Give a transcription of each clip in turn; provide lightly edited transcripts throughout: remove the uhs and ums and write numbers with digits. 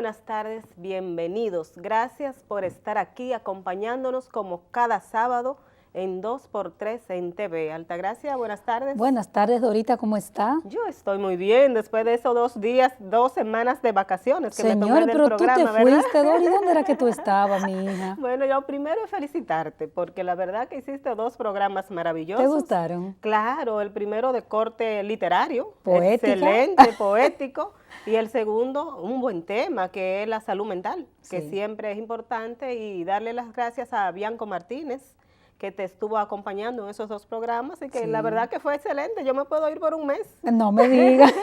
buenas tardes, bienvenidos. Gracias por estar aquí acompañándonos como cada sábado en 2x3 en TV. Altagracia, buenas tardes. Buenas tardes, Dorita, ¿cómo está? Yo estoy muy bien, después de esos 2 días, 2 semanas de vacaciones que me tomé del pero programa, tú te ¿verdad? fuiste, Dori, ¿dónde era que tú estabas, mi hija? Bueno, yo primero felicitarte, porque la verdad que hiciste 2 programas maravillosos. ¿Te gustaron? Claro, el primero de corte literario, Poética. excelente, poético, y el segundo, un buen tema, que es la salud mental, que Sí. siempre es importante, y darle las gracias a Bianco Martínez, que te estuvo acompañando en esos 2 programas, y que Sí. la verdad que fue excelente, yo me puedo ir por un mes. No me digas.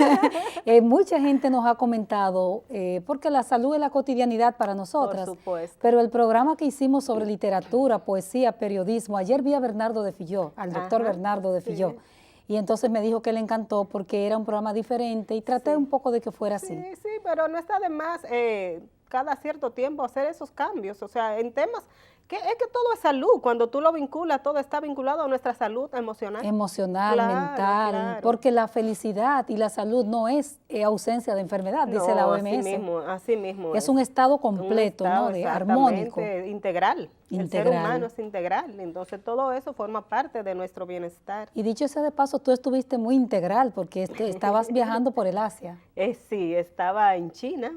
Mucha gente nos ha comentado, porque la salud es la cotidianidad para nosotras. Por supuesto. Pero el programa que hicimos sobre literatura, poesía, periodismo, ayer vi a Bernardo de Filló, al doctor Ajá, Bernardo de sí. Filló. Y entonces me dijo que le encantó porque era un programa diferente y traté Sí. un poco de que fuera así. Sí, sí, pero no está de más cada cierto tiempo hacer esos cambios, o sea, en temas que es que todo es salud, cuando tú lo vinculas, todo está vinculado a nuestra salud emocional. Emocional, Claro, mental, claro. porque la felicidad y la salud no es ausencia de enfermedad, dice la OMS. Así mismo Es un estado completo, un estado ¿no? De armónico. integral. El ser Integral. humano es integral, entonces todo eso forma parte de nuestro bienestar. Y dicho sea de paso, tú estuviste muy integral porque estabas viajando por el Asia. Sí, estaba en China.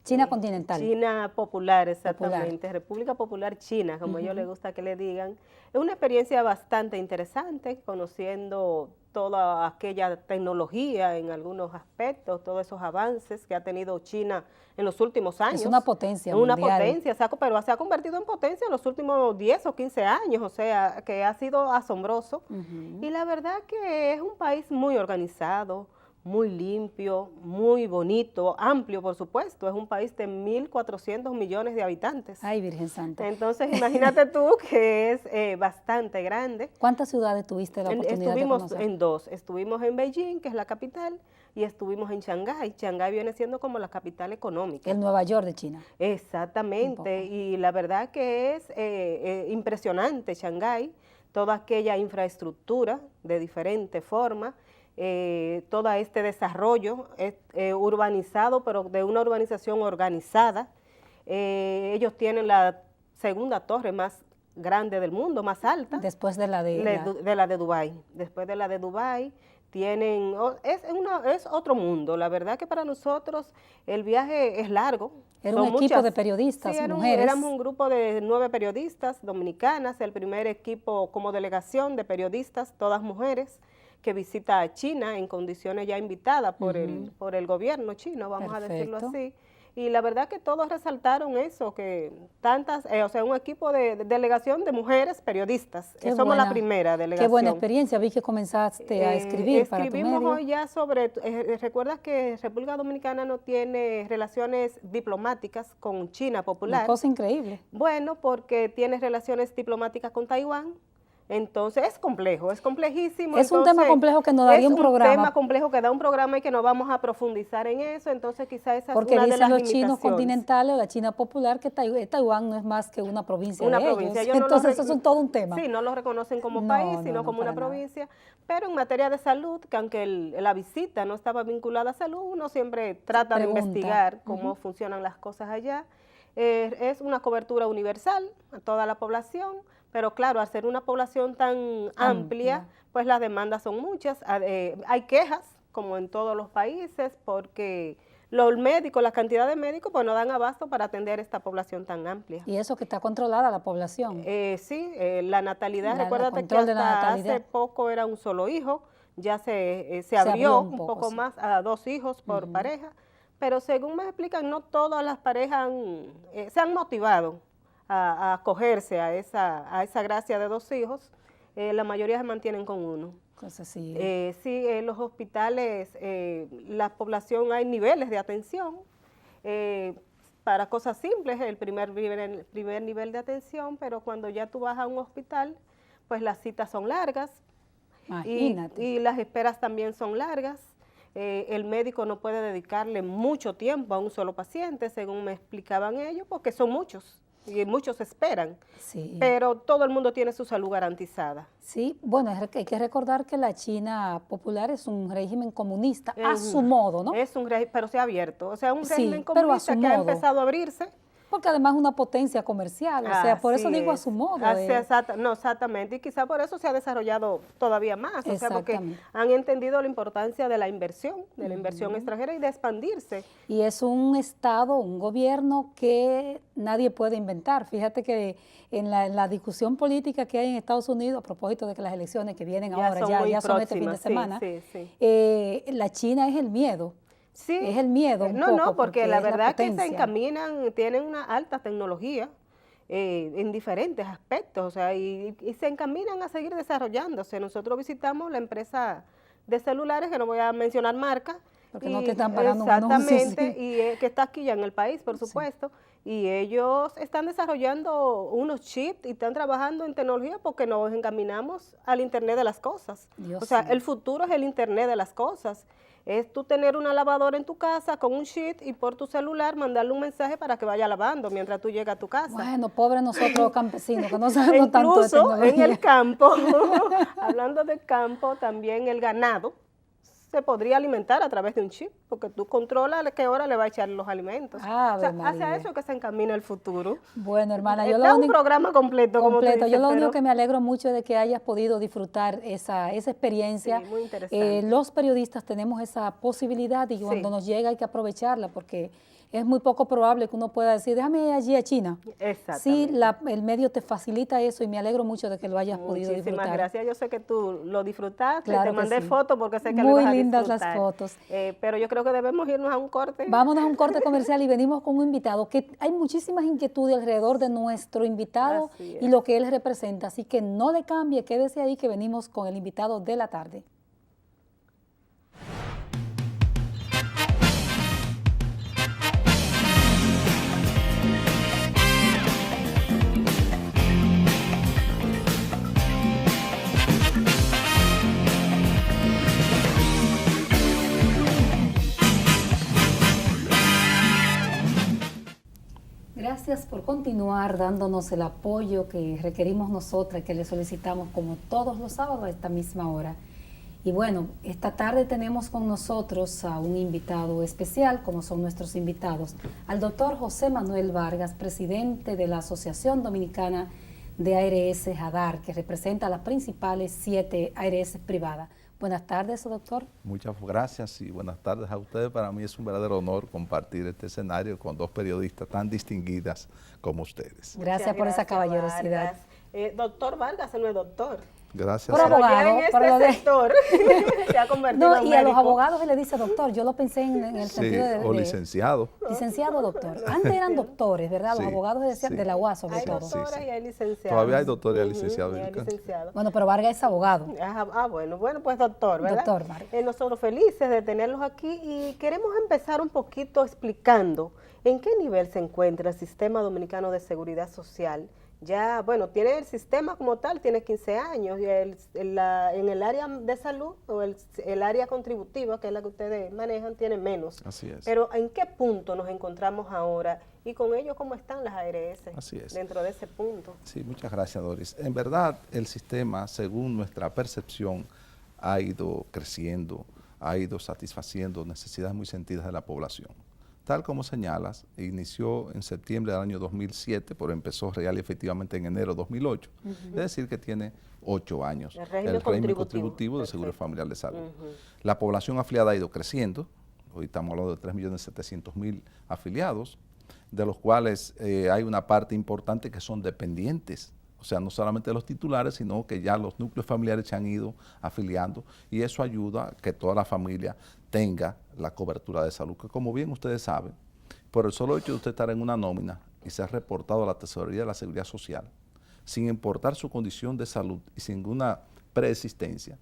China continental. China popular, exactamente, República Popular China, como a ellos les gusta que le digan. Es una experiencia bastante interesante, conociendo toda aquella tecnología en algunos aspectos, todos esos avances que ha tenido China en los últimos años. Es una potencia Una mundial. potencia, pero se ha convertido en potencia en los últimos 10 o 15 años, o sea, que ha sido asombroso. Y la verdad que es un país muy organizado, muy limpio, muy bonito, amplio, por supuesto. Es un país de 1.400 millones de habitantes. Ay, Virgen Santa. Entonces, imagínate tú que es bastante grande. ¿Cuántas ciudades tuviste la oportunidad de Estuvimos conocer? en 2. Estuvimos en Beijing, que es la capital, y estuvimos en Shanghái. Shanghái viene siendo como la capital económica. El Nueva York de China. Exactamente, y la verdad que es impresionante Shanghái, toda aquella infraestructura de diferente forma, todo este desarrollo urbanizado, pero de una urbanización organizada. Ellos tienen la segunda torre más grande del mundo, más alta. Después de la de... la de Dubái. Después de la de Dubái, tienen, es otro mundo. La verdad que para nosotros el viaje es largo. Era un equipo de periodistas, sí, mujeres. Éramos un grupo de 9 periodistas dominicanas, el primer equipo como delegación de periodistas, todas mujeres, que visita a China en condiciones ya invitadas por el gobierno chino, vamos a decirlo así. Y la verdad que todos resaltaron eso, que tantas, o sea, un equipo de delegación de mujeres periodistas. Somos la primera delegación. Qué buena experiencia, vi que comenzaste a escribir para tu medio. Escribimos hoy ya sobre, recuerdas que República Dominicana no tiene relaciones diplomáticas con China popular. Una cosa increíble. Bueno, porque tiene relaciones diplomáticas con Taiwán. Entonces es complejo, es complejísimo. Es un tema complejo que nos daría un programa. Es un tema complejo que da un programa y que no vamos a profundizar en eso, entonces quizás esa porque es una de las limitaciones. Porque dicen los chinos continentales o la China popular que Taiwán no es más que una provincia de ellos. Entonces eso es todo un tema. Sí, no lo reconocen como país, sino como una provincia. Pero en materia de salud, que aunque la visita no estaba vinculada a salud, uno siempre trata de investigar cómo funcionan las cosas allá. Es una cobertura universal a toda la población. Pero claro, al ser una población tan amplia, pues las demandas son muchas. Hay quejas, como en todos los países, porque los médicos, la cantidad de médicos, pues no dan abasto para atender esta población tan amplia. Y eso que está controlada la población. Sí, la natalidad, recuérdate que hasta hace poco era un solo hijo, ya se abrió un poco más a 2 hijos por pareja, pero según me explican, no todas las parejas se han motivado a acogerse a esa gracia de 2 hijos. La mayoría se mantienen con 1. Sí, en los hospitales, la población, hay niveles de atención. Para cosas simples, el primer nivel de atención, pero cuando ya tú vas a un hospital, pues las citas son largas. Imagínate. Y las esperas también son largas. El médico no puede dedicarle mucho tiempo a un solo paciente, según me explicaban ellos, porque son muchos. y muchos esperan, Sí. pero todo el mundo tiene su salud garantizada. Sí, bueno, hay que recordar que la China popular es un régimen comunista a su modo, ¿no? Es un régimen, pero se ha abierto, o sea, un régimen Sí, pero a su comunista que ha modo. empezado a abrirse. Porque además es una potencia comercial, o sea, por eso Así digo a es. su modo. No, exactamente, y quizá por eso se ha desarrollado todavía más, o sea, porque Exactamente. han entendido la importancia de la inversión extranjera y de expandirse. Y es un Estado, un gobierno que nadie puede inventar. Fíjate que en la discusión política que hay en Estados Unidos, a propósito de que las elecciones que vienen ahora ya son este fin de próximas, semana, sí. La China es el miedo. Sí. Es el miedo un poco, No, porque la es la verdad que se potencia. encaminan, tienen una alta tecnología en diferentes aspectos, o sea, y se encaminan a seguir desarrollándose. Nosotros visitamos la empresa de celulares, que no voy a mencionar marca. Porque no te están pagando un anuncio, exactamente, sí. y que está aquí ya en el país, por supuesto, y ellos están desarrollando unos chips y están trabajando en tecnología porque nos encaminamos al Internet de las cosas. Dios o sea, mío. el futuro es el Internet de las cosas. Es tú tener una lavadora en tu casa con un sheet y por tu celular mandarle un mensaje para que vaya lavando mientras tú llegas a tu casa. Bueno, pobre nosotros los campesinos, que no sabemos tanto de Incluso tecnología. en el campo, hablando de campo, también el ganado se podría alimentar a través de un chip, porque tú controlas a qué hora le va a echar los alimentos. Ave o sea, hacia María. eso que se encamina el futuro. Bueno, hermana, yo Está lo un único... programa completo, como tú Completo. dices, Yo lo único pero que me alegro mucho de que hayas podido disfrutar esa experiencia. sí, muy interesante. Los periodistas tenemos esa posibilidad y cuando nos llega hay que aprovecharla porque es muy poco probable que uno pueda decir, déjame ir allí a China. Sí, Exactamente. el medio te facilita eso y me alegro mucho de que lo hayas podido disfrutar. Muchísimas gracias. Yo sé que tú lo disfrutaste, Claro te que mandé sí. fotos porque sé que Muy lo ibas a lindas disfrutar. las fotos. Pero yo creo que debemos irnos a un corte. Vámonos a un corte comercial y venimos con un invitado, que hay muchísimas inquietudes alrededor de nuestro invitado Así y es. lo que él representa. Así que no le cambie, quédese ahí que venimos con el invitado de la tarde. Gracias por continuar dándonos el apoyo que requerimos nosotras, que le solicitamos como todos los sábados a esta misma hora. Y bueno, esta tarde tenemos con nosotros a un invitado especial, como son nuestros invitados, al doctor José Manuel Vargas, presidente de la Asociación Dominicana de ARS JADAR, que representa a las principales 7 ARS privadas. Buenas tardes, doctor. Muchas gracias y buenas tardes a ustedes. Para mí es un verdadero honor compartir este escenario con dos periodistas tan distinguidas como ustedes. Gracias por esa caballerosidad. Doctor Vargas, no es doctor. Gracias. Por abogado, Pero ya en por lo este de- sector se ha convertido No, en y a los médico. abogados se le dice doctor, yo lo pensé en el Sí, sentido o de licenciado. licenciado doctor. Antes eran doctores, ¿verdad? Los Sí, abogados decían sí. de la UAS sobre Hay todo. doctores Sí, sí. y hay licenciados. Todavía hay doctores y hay Ujú, licenciados. y hay licenciados. Bueno, pero Vargas es abogado. Bueno, pues doctor, ¿verdad? Doctor Vargas. Nosotros felices de tenerlos aquí y queremos empezar un poquito explicando en qué nivel se encuentra el Sistema Dominicano de Seguridad Social. Ya, bueno, tiene el sistema como tal, tiene 15 años, y en el área de salud o el área contributiva, que es la que ustedes manejan, tiene menos. Así es. Pero ¿en qué punto nos encontramos ahora? Y con ello, ¿cómo están las ARS Así es. dentro de ese punto? Sí, muchas gracias, Doris. En verdad, el sistema, según nuestra percepción, ha ido creciendo, ha ido satisfaciendo necesidades muy sentidas de la población. Tal como señalas, inició en septiembre del año 2007, pero empezó real y efectivamente en enero de 2008. Es decir, que tiene 8 años El régimen contributivo. de Seguro Familiar de Salud. Ujú. La población afiliada ha ido creciendo. Hoy estamos hablando de 3.700.000 afiliados, de los cuales hay una parte importante que son dependientes. O sea, no solamente los titulares, sino que ya los núcleos familiares se han ido afiliando y eso ayuda a que toda la familia tenga la cobertura de salud, que como bien ustedes saben, por el solo hecho de usted estar en una nómina y ser reportado a la Tesorería de la Seguridad Social, sin importar su condición de salud y sin ninguna preexistencia,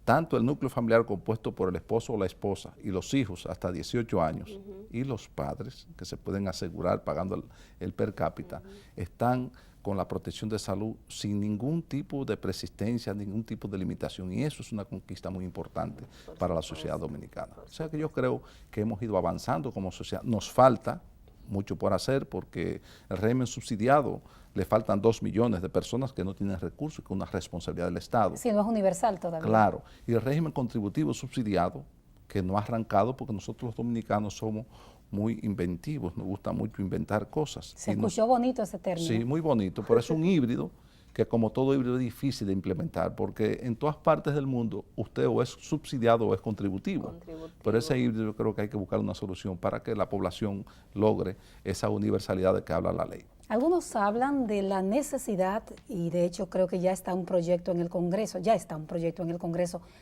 tanto el núcleo familiar compuesto por el esposo o la esposa y los hijos hasta 18 años y los padres, que se pueden asegurar pagando el per cápita, están con la protección de salud sin ningún tipo de persistencia, ningún tipo de limitación. Y eso es una conquista muy importante para la sociedad dominicana. O sea que yo creo que hemos ido avanzando como sociedad. Nos falta mucho por hacer porque el régimen subsidiado le faltan 2 millones de personas que no tienen recursos y con una responsabilidad del Estado. Sí, no es universal todavía. Claro, y el régimen contributivo subsidiado que no ha arrancado porque nosotros los dominicanos somos muy inventivos, nos gusta mucho inventar cosas. Se escuchó bonito ese término. Sí, muy bonito, pero es un híbrido que como todo híbrido es difícil de implementar porque en todas partes del mundo usted o es subsidiado o es contributivo. Pero ese híbrido yo creo que hay que buscar una solución para que la población logre esa universalidad de que habla la ley. Algunos hablan de la necesidad, y de hecho creo que ya está un proyecto en el Congreso,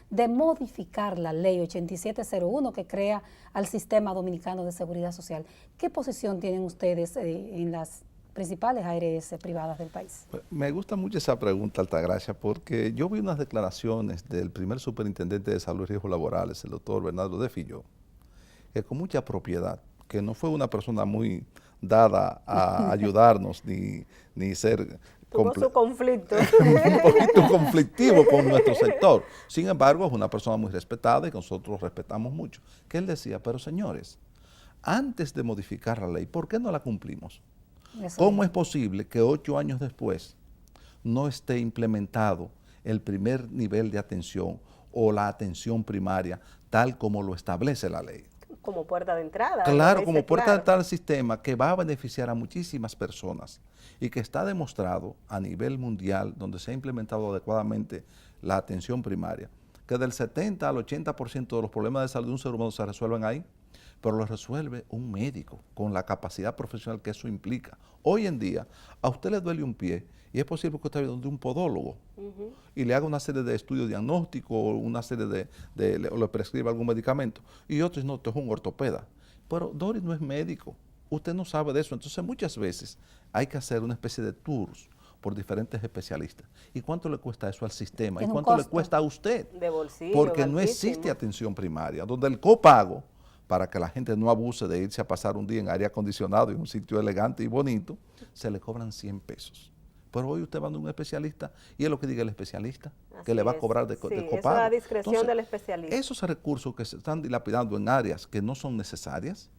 de modificar la ley 8701 que crea al Sistema Dominicano de Seguridad Social. ¿Qué posición tienen ustedes en las principales ARS privadas del país? Pues, me gusta mucho esa pregunta, Altagracia, porque yo vi unas declaraciones del primer superintendente de Salud y Riesgos Laborales, el doctor Bernardo de Filló, que con mucha propiedad, que no fue una persona muy dada a ayudarnos ni ser tuvo su conflicto. un poquito conflictivo con nuestro sector. Sin embargo, es una persona muy respetada y que nosotros respetamos mucho. Que él decía, pero señores, antes de modificar la ley, ¿por qué no la cumplimos? ¿Cómo es posible que 8 años después no esté implementado el primer nivel de atención o la atención primaria tal como lo establece la ley? Como puerta de entrada. Claro, como puerta de entrada al sistema que va a beneficiar a muchísimas personas y que está demostrado a nivel mundial, donde se ha implementado adecuadamente la atención primaria, que del 70 al 80% de los problemas de salud de un ser humano se resuelven ahí, pero lo resuelve un médico con la capacidad profesional que eso implica. Hoy en día, a usted le duele un pie y es posible que usted vaya donde un podólogo y le haga una serie de estudios diagnósticos o una serie o le prescriba algún medicamento. Y otros no, esto es un ortopeda. Pero Doris no es médico, usted no sabe de eso. Entonces muchas veces hay que hacer una especie de tours por diferentes especialistas. ¿Y cuánto le cuesta eso al sistema? ¿Y cuánto le cuesta a usted? De bolsillo, porque no existe atención primaria, donde el copago, para que la gente no abuse de irse a pasar un día en aire acondicionado en un sitio elegante y bonito, se le cobran 100 pesos. Pero hoy usted va a un especialista y es lo que diga el especialista, que le va a cobrar de copago. Eso es a discreción Entonces, del especialista. Esos recursos que se están dilapidando en áreas que no son necesarias,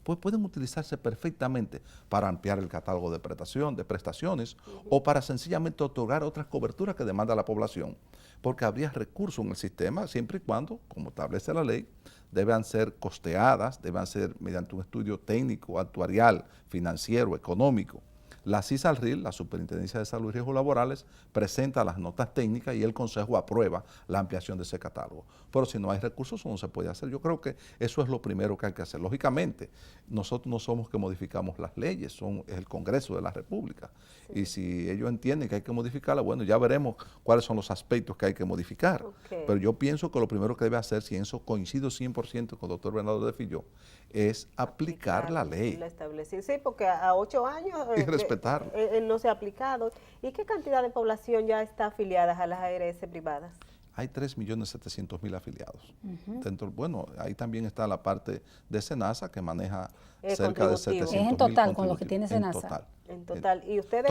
pues pueden utilizarse perfectamente para ampliar el catálogo de prestaciones o para sencillamente otorgar otras coberturas que demanda la población, porque habría recursos en el sistema siempre y cuando, como establece la ley, deben ser costeadas, deben ser mediante un estudio técnico, actuarial, financiero, económico. La CISALRIL, la Superintendencia de Salud y Riesgos Laborales, presenta las notas técnicas y el Consejo aprueba la ampliación de ese catálogo. Pero si no hay recursos, eso no se puede hacer. Yo creo que eso es lo primero que hay que hacer. Lógicamente, nosotros no somos que modificamos las leyes, es el Congreso de la República. Sí. Y si ellos entienden que hay que modificarla, bueno, ya veremos cuáles son los aspectos que hay que modificar. Pero yo pienso que lo primero que debe hacer, si en eso coincido 100% con el doctor Bernardo de Filló, es aplicar la ley. Sí, porque a 8 años y respetarlo. No se ha aplicado. ¿Y qué cantidad de población ya está afiliada a las ARS privadas? Hay 3.700.000 afiliados. Dentro, bueno, ahí también está la parte de SENASA que maneja cerca de 700.000. ¿Es en total con lo que tiene SENASA? En total. En total. ¿Y ustedes?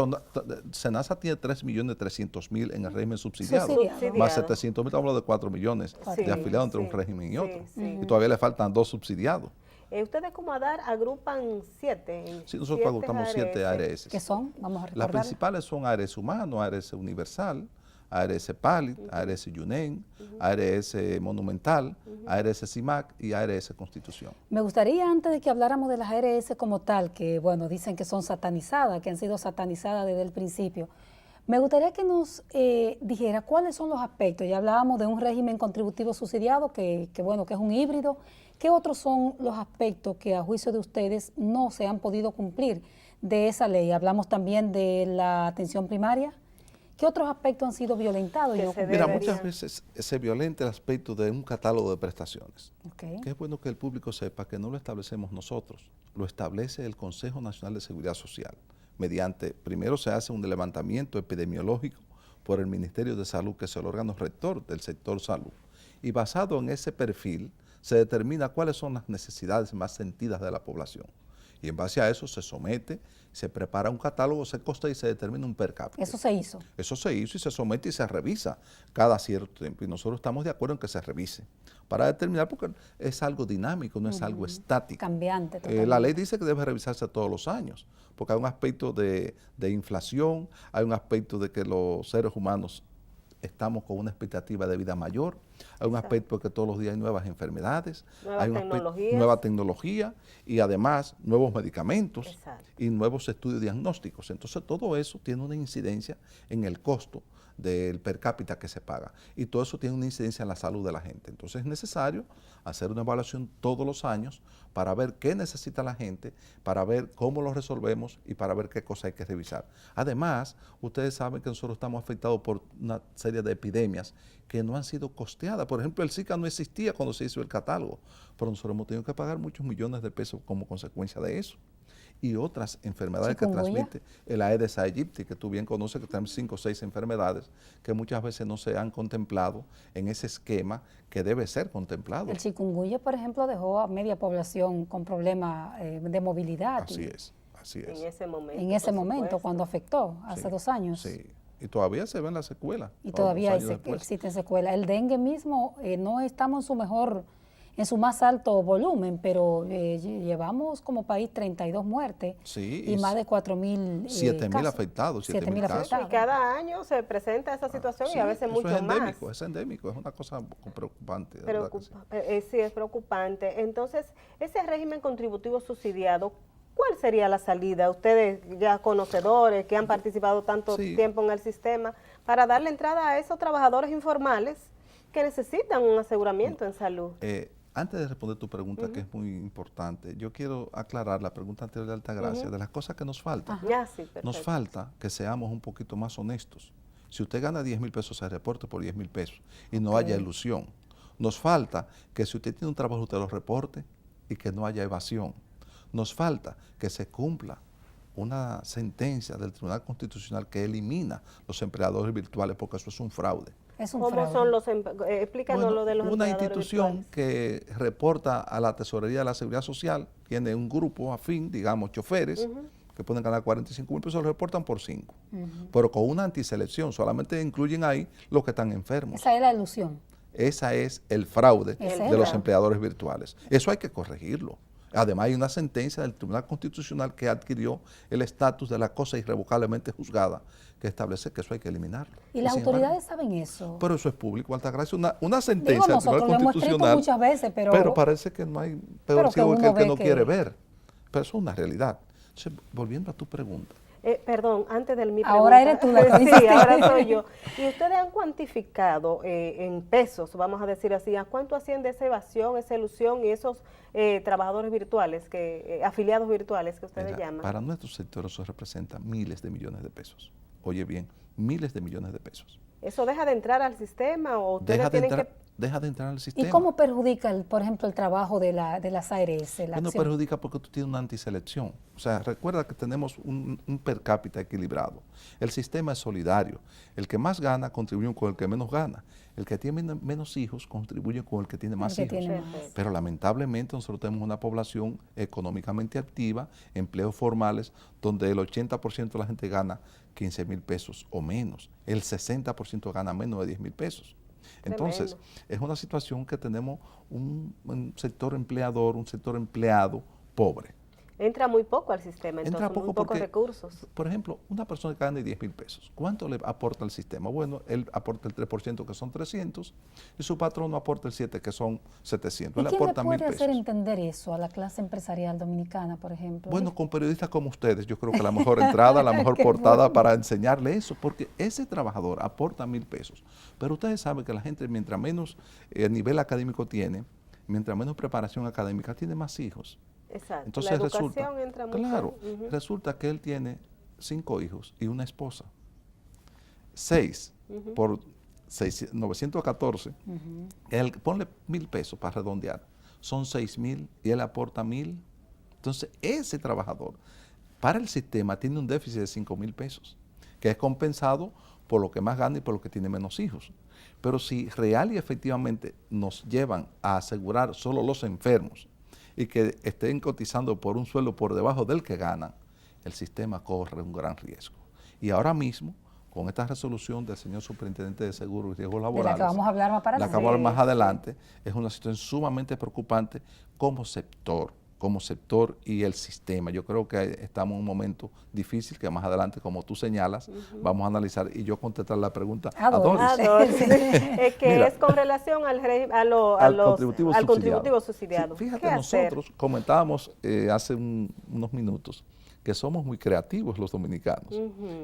SENASA tiene 3.300.000 en el régimen subsidiado. Más 700.000, estamos hablando de 4 millones de afiliados entre un régimen y otro. Y todavía le faltan 2 subsidiados. Ustedes como ADAR agrupan 7. Sí, nosotros agrupamos 7 ARS. ¿Qué son? Vamos a recordar. Las principales son ARS Humano, ARS Universal, ARS PALID, ARS YUNEN, ARS Monumental, ARS CIMAC y ARS Constitución. Me gustaría, antes de que habláramos de las ARS como tal, que bueno, dicen que son satanizadas, que han sido satanizadas desde el principio, me gustaría que nos dijera cuáles son los aspectos. Ya hablábamos de un régimen contributivo subsidiado, que bueno, que es un híbrido. ¿Qué otros son los aspectos que a juicio de ustedes no se han podido cumplir de esa ley? Hablamos también de la atención primaria. ¿Qué otros aspectos han sido violentados? Mira, muchas veces se violenta el aspecto de un catálogo de prestaciones. Que es bueno que el público sepa que no lo establecemos nosotros, lo establece el Consejo Nacional de Seguridad Social. Primero se hace un levantamiento epidemiológico por el Ministerio de Salud, que es el órgano rector del sector salud. Y basado en ese perfil, se determina cuáles son las necesidades más sentidas de la población. Y en base a eso se somete, se prepara un catálogo, se costa y se determina un per cápita. Eso se hizo. Eso se hizo y se somete y se revisa cada cierto tiempo. Y nosotros estamos de acuerdo en que se revise para determinar, porque es algo dinámico, no es algo estático. Cambiante. La ley dice que debe revisarse todos los años, porque hay un aspecto de inflación, hay un aspecto de que los seres humanos estamos con una expectativa de vida mayor, hay un aspecto de que todos los días hay nuevas enfermedades, hay nueva tecnología y además nuevos medicamentos. Exacto. Y nuevos estudios diagnósticos. Entonces todo eso tiene una incidencia en el costo del per cápita que se paga y todo eso tiene una incidencia en la salud de la gente. Entonces es necesario hacer una evaluación todos los años para ver qué necesita la gente, para ver cómo lo resolvemos y para ver qué cosas hay que revisar. Además, ustedes saben que nosotros estamos afectados por una serie de epidemias que no han sido costeadas. Por ejemplo, el Zika no existía cuando se hizo el catálogo, pero nosotros hemos tenido que pagar muchos millones de pesos como consecuencia de eso. Y otras enfermedades que transmite el Aedes aegypti, que tú bien conoces, que tenemos 5 o 6 enfermedades que muchas veces no se han contemplado en ese esquema que debe ser contemplado. El chikungunya, por ejemplo, dejó a media población con problemas de movilidad. Así es, así es. En ese momento, cuando afectó, hace 2 años. Sí, y todavía se ven las secuelas. Y todavía existen secuelas. El dengue mismo, no estamos en su más alto volumen, pero llevamos como país 32 muertes y más de 4.000 7.000 afectados, 7.000 casos. Y cada año se presenta esa situación y a veces mucho más. Es endémico, es una cosa preocupante. Sí, es preocupante. Entonces, ese régimen contributivo subsidiado, ¿cuál sería la salida? Ustedes ya conocedores que han participado tanto tiempo en el sistema, para darle entrada a esos trabajadores informales que necesitan un aseguramiento en salud. Antes de responder tu pregunta, que es muy importante, yo quiero aclarar la pregunta anterior de Altagracia, de las cosas que nos faltan. Nos falta que seamos un poquito más honestos. Si usted gana 10.000 pesos, se reporte por 10.000 pesos y no haya ilusión. Nos falta que si usted tiene un trabajo, usted lo reporte y que no haya evasión. Nos falta que se cumpla una sentencia del Tribunal Constitucional que elimina los empleadores virtuales, porque eso es un fraude. ¿Cómo son los explícanos lo de los una empleadores institución virtuales? Que reporta a la Tesorería de la Seguridad Social, tiene un grupo afín, digamos, choferes, que pueden ganar 45.000 pesos, lo reportan por 5. Pero con una antiselección, solamente incluyen ahí los que están enfermos. Esa es la ilusión. Esa es el fraude de los empleadores virtuales. Eso hay que corregirlo. Además, hay una sentencia del Tribunal Constitucional que adquirió el estatus de la cosa irrevocablemente juzgada, que establece que eso hay que eliminarlo. ¿Y las autoridades saben eso? Pero eso es público, Altagracia. Una sentencia del Tribunal Constitucional. Lo hemos escrito muchas veces, pero parece que no hay peor ciego que el que no quiere ver. Pero eso es una realidad. Entonces, volviendo a tu pregunta. Perdón, antes de mi pregunta. Ahora eres tú la que sí, ahora soy yo. ¿Y ustedes han cuantificado en pesos, vamos a decir así, a cuánto asciende esa evasión, esa ilusión y esos trabajadores virtuales, afiliados virtuales que ustedes llaman? Para nuestro sector eso representa miles de millones de pesos. Oye bien, miles de millones de pesos. ¿Eso deja de entrar al sistema o ustedes tienen que...? Deja de entrar al sistema. ¿Y cómo perjudica, por ejemplo, el trabajo de las ARS? Bueno, perjudica porque tú tienes una antiselección. O sea, recuerda que tenemos un per cápita equilibrado. El sistema es solidario. El que más gana contribuye con el que menos gana. El que tiene menos hijos contribuye con el que tiene más hijos. Pero lamentablemente nosotros tenemos una población económicamente activa, empleos formales, donde el 80% de la gente gana 15.000 pesos o menos. El 60% gana menos de 10.000 pesos. Entonces, es una situación que tenemos un sector empleador, un sector empleado pobre. Entra muy poco al sistema, entonces, entra poco muy pocos porque, recursos. Por ejemplo, una persona que gana 10.000 pesos, ¿cuánto le aporta al sistema? Bueno, él aporta el 3%, que son 300, y su patrono aporta el 7%, que son 700. ¿Y él quién aporta le puede 1.000 pesos. hacer entender eso a la clase empresarial dominicana, por ejemplo? Bueno, con periodistas como ustedes, yo creo que la mejor entrada, la mejor portada para enseñarle eso, porque ese trabajador aporta 1.000 pesos. Pero ustedes saben que la gente, mientras menos nivel académico tiene, mientras menos preparación académica, tiene más hijos. Exacto. Entonces la educación entra mucho. Claro, resulta que él tiene 5 hijos y una esposa. 6 por 914, ponle 1.000 pesos para redondear, son 6.000 y él aporta 1.000. Entonces, ese trabajador para el sistema tiene un déficit de 5.000 pesos, que es compensado por lo que más gana y por lo que tiene menos hijos. Pero si real y efectivamente nos llevan a asegurar solo los enfermos y que estén cotizando por un sueldo por debajo del que ganan, el sistema corre un gran riesgo. Y ahora mismo, con esta resolución del señor superintendente de Seguros y Riesgos Laborales, de la que vamos a hablar más para la que vamos a hablar más adelante, es una situación sumamente preocupante como sector y el sistema. Yo creo que estamos en un momento difícil que más adelante, como tú señalas, vamos a analizar y yo contestar la pregunta a Doris. Es que mira, es con relación al contributivo subsidiado. Sí, fíjate, nosotros comentábamos hace unos minutos que somos muy creativos los dominicanos.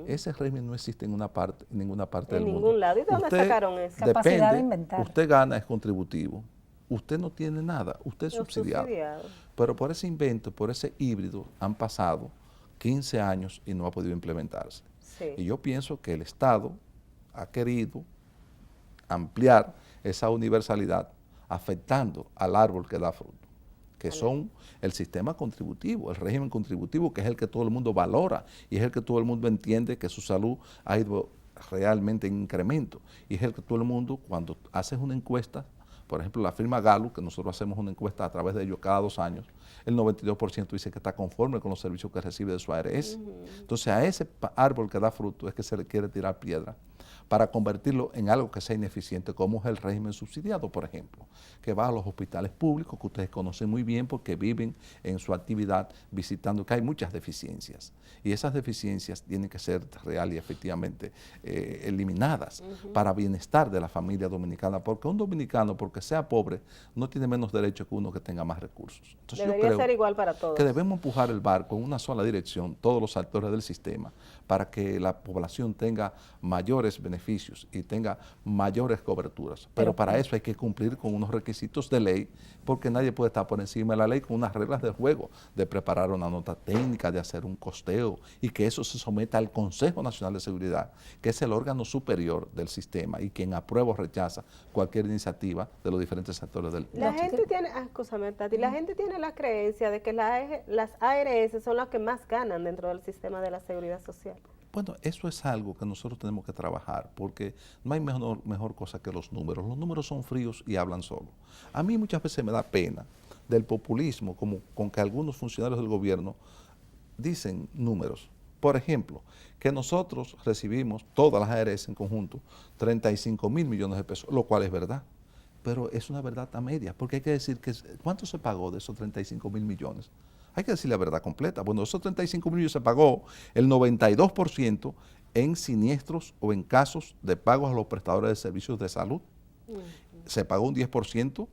Ese régimen no existe en ninguna parte del mundo. En ningún lado. ¿Y de dónde sacaron eso? Capacidad de inventar. Usted gana, es contributivo. Usted no tiene nada, usted es subsidiado. Pero por ese invento, por ese híbrido, han pasado 15 años y no ha podido implementarse. Sí. Y yo pienso que el Estado ha querido ampliar esa universalidad afectando al árbol que da fruto, que son el sistema contributivo, el régimen contributivo, que es el que todo el mundo valora y es el que todo el mundo entiende que su salud ha ido realmente en incremento. Y es el que todo el mundo, cuando haces una encuesta, por ejemplo, la firma Gallup, que nosotros hacemos una encuesta a través de ellos cada 2 años, el 92% dice que está conforme con los servicios que recibe de su ARS. Entonces, a ese árbol que da fruto es que se le quiere tirar piedra para convertirlo en algo que sea ineficiente, como es el régimen subsidiado, por ejemplo, que va a los hospitales públicos, que ustedes conocen muy bien porque viven en su actividad visitando, que hay muchas deficiencias. Y esas deficiencias tienen que ser real y efectivamente eliminadas para bienestar de la familia dominicana, porque un dominicano, porque sea pobre, no tiene menos derecho que uno que tenga más recursos. Entonces, debería ser igual para todos. Que debemos empujar el barco en una sola dirección, todos los actores del sistema, para que la población tenga mayores beneficios y tenga mayores coberturas. Pero para eso hay que cumplir con unos requisitos de ley, porque nadie puede estar por encima de la ley con unas reglas de juego, de preparar una nota técnica, de hacer un costeo, y que eso se someta al Consejo Nacional de Seguridad, que es el órgano superior del sistema y quien aprueba o rechaza cualquier iniciativa de los diferentes actores del La gente tiene, escúchame, Tati, la gente tiene la creencia de que las ARS son las que más ganan dentro del sistema de la seguridad social. Bueno, eso es algo que nosotros tenemos que trabajar, porque no hay mejor cosa que los números. Los números son fríos y hablan solos. A mí muchas veces me da pena del populismo, como con que algunos funcionarios del gobierno dicen números. Por ejemplo, que nosotros recibimos, todas las ARS en conjunto, 35 mil millones de pesos, lo cual es verdad. Pero es una verdad a medias, porque hay que decir que ¿cuánto se pagó de esos 35 mil millones? Hay que decir la verdad completa. Bueno, esos 35 millones se pagó el 92% en siniestros o en casos de pagos a los prestadores de servicios de salud. Se pagó un 10%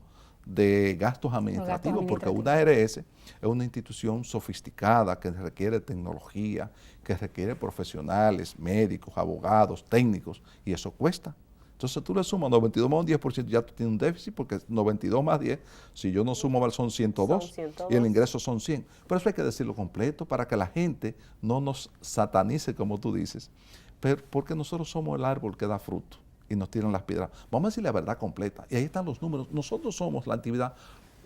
de gastos administrativos, porque una ARS es una institución sofisticada que requiere tecnología, que requiere profesionales, médicos, abogados, técnicos, y eso cuesta. Entonces tú le sumas 92 más un 10%, ya tú tienes un déficit, porque 92 más 10, si yo no sumo mal, son 102, y el ingreso son 100. Pero eso hay que decirlo completo para que la gente no nos satanice, como tú dices, pero porque nosotros somos el árbol que da fruto y nos tiran las piedras. Vamos a decir la verdad completa, y ahí están los números. Nosotros somos la actividad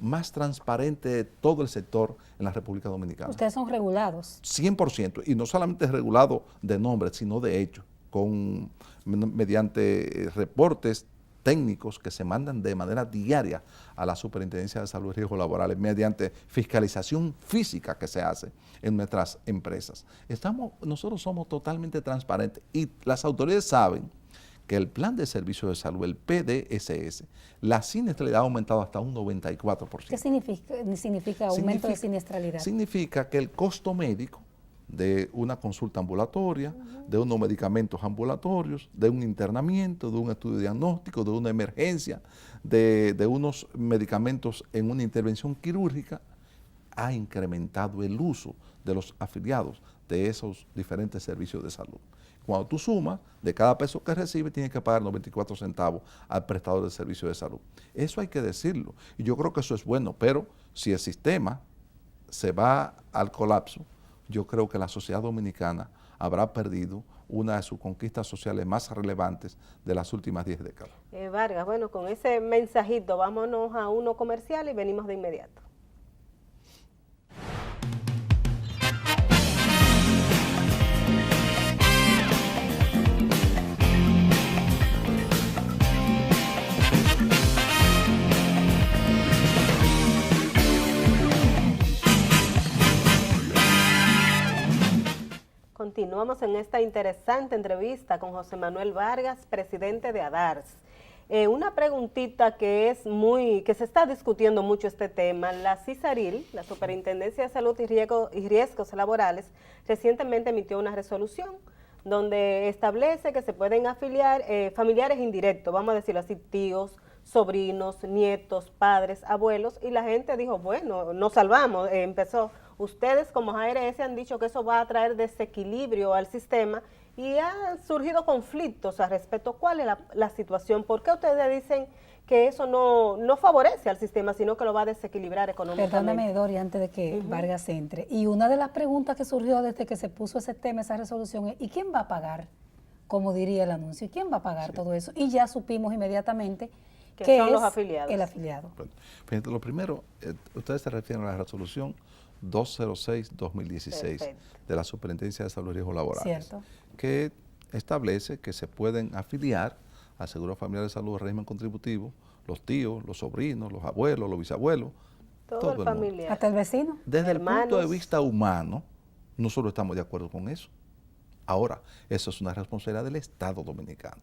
más transparente de todo el sector en la República Dominicana. Ustedes son regulados. 100%, y no solamente regulado de nombre, sino de hecho, mediante reportes técnicos que se mandan de manera diaria a la Superintendencia de Salud y Riesgos Laborales, mediante fiscalización física que se hace en nuestras empresas. Nosotros somos totalmente transparentes y las autoridades saben que el plan de servicio de salud, el PDSS, la siniestralidad ha aumentado hasta un 94%. ¿Qué significa aumento de siniestralidad? Significa que el costo médico de una consulta ambulatoria, de unos medicamentos ambulatorios, de un internamiento, de un estudio diagnóstico, de una emergencia, de unos medicamentos en una intervención quirúrgica, ha incrementado el uso de los afiliados de esos diferentes servicios de salud. Cuando tú sumas, de cada peso que recibe, tienes que pagar 94 centavos al prestador de servicio de salud. Eso hay que decirlo. Y yo creo que eso es bueno, pero si el sistema se va al colapso, yo creo que la sociedad dominicana habrá perdido una de sus conquistas sociales más relevantes de las últimas 10 décadas. Vargas, bueno, con ese mensajito vámonos a uno comercial y venimos de inmediato. continuamos en esta interesante entrevista con José Manuel Vargas, presidente de ADARS. Una preguntita que se está discutiendo mucho este tema. La CISARIL, la Superintendencia de Salud y Riesgos Laborales, recientemente emitió una resolución donde establece que se pueden afiliar familiares indirectos, vamos a decirlo así, tíos, sobrinos, nietos, padres, abuelos, y la gente dijo, bueno, nos salvamos, empezó. Ustedes como ARS han dicho que eso va a traer desequilibrio al sistema y han surgido conflictos al respecto. ¿Cuál es la situación? ¿Por qué ustedes dicen que eso no favorece al sistema, sino que lo va a desequilibrar económicamente? Perdóname, Dori, antes de que Vargas entre. Y una de las preguntas que surgió desde que se puso ese tema, esa resolución, es ¿y quién va a pagar? Como diría el anuncio, ¿y quién va a pagar todo eso? Y ya supimos inmediatamente que son es los afiliados. El afiliado. Bueno, fíjate, lo primero, ustedes se refieren a la resolución 206-2016 de la Superintendencia de Salud y Riesgos Laborales, Cierto. que establece que se pueden afiliar al Seguro Familiar de Salud, al régimen contributivo, los tíos, los sobrinos, los abuelos, los bisabuelos, todo el mundo. familiar. Hasta el vecino. Desde Hermanos. el punto de vista humano, nosotros estamos de acuerdo con eso. Ahora, eso es una responsabilidad del Estado dominicano.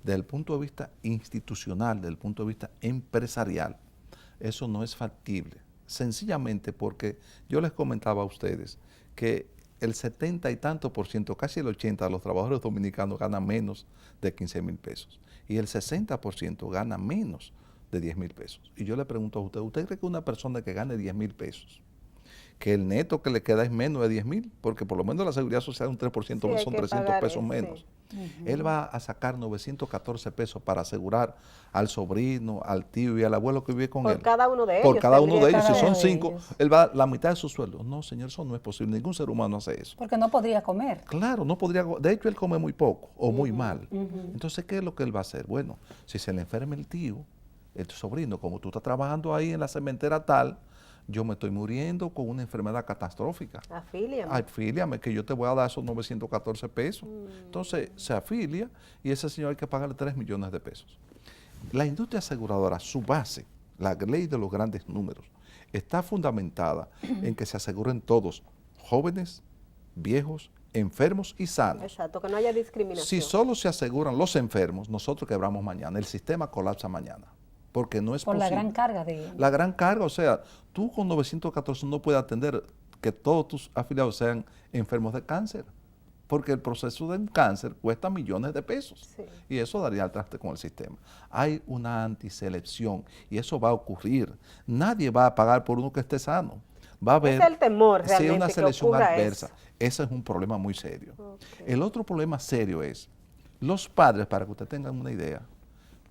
Desde el punto de vista institucional, desde el punto de vista empresarial, eso no es factible. Sencillamente porque yo les comentaba a ustedes que el 70 y tanto por ciento, casi el 80% de los trabajadores dominicanos ganan menos de 15,000 pesos y el 60% gana menos de 10,000 pesos. Y yo le pregunto a ¿usted cree que una persona que gane 10,000 pesos, que el neto que le queda es menos de 10,000? Porque por lo menos la seguridad social un 3% Sí, son 300 pesos menos. Sí. Él va a sacar 914 pesos para asegurar al sobrino, al tío y al abuelo que vive con él. Por cada uno de ellos. Por cada uno de ellos. Si son de 5, ellos. él va a la mitad de su sueldo. No, señor, eso no es posible. Ningún ser humano hace eso. Porque no podría comer. Claro, no podría. De hecho, él come muy poco o muy mal. Entonces, ¿qué es lo que él va a hacer? Bueno, si se le enferma el tío, el sobrino, como tú estás trabajando ahí en la cementera tal, yo me estoy muriendo con una enfermedad catastrófica. Afíliame. Afíliame, que yo te voy a dar esos 914 pesos. Entonces, se afilia y ese señor hay que pagarle 3 millones de pesos. La industria aseguradora, su base, la ley de los grandes números, está fundamentada en que se aseguren todos, jóvenes, viejos, enfermos y sanos. Exacto, que no haya discriminación. Si solo se aseguran los enfermos, nosotros quebramos mañana, el sistema colapsa mañana, porque no es Por posible. la gran carga de... La gran carga, o sea, tú con 914 no puedes atender que todos tus afiliados sean enfermos de cáncer, porque el proceso de un cáncer cuesta millones de pesos. Sí. Y eso daría al traste con el sistema. Hay una antiselección y eso va a ocurrir. Nadie va a pagar por uno que esté sano. Va a haber, Es el temor si realmente hay una que selección ocurra adversa. eso. Ese es un problema muy serio. Okay. El otro problema serio es, los padres, para que ustedes tengan una idea,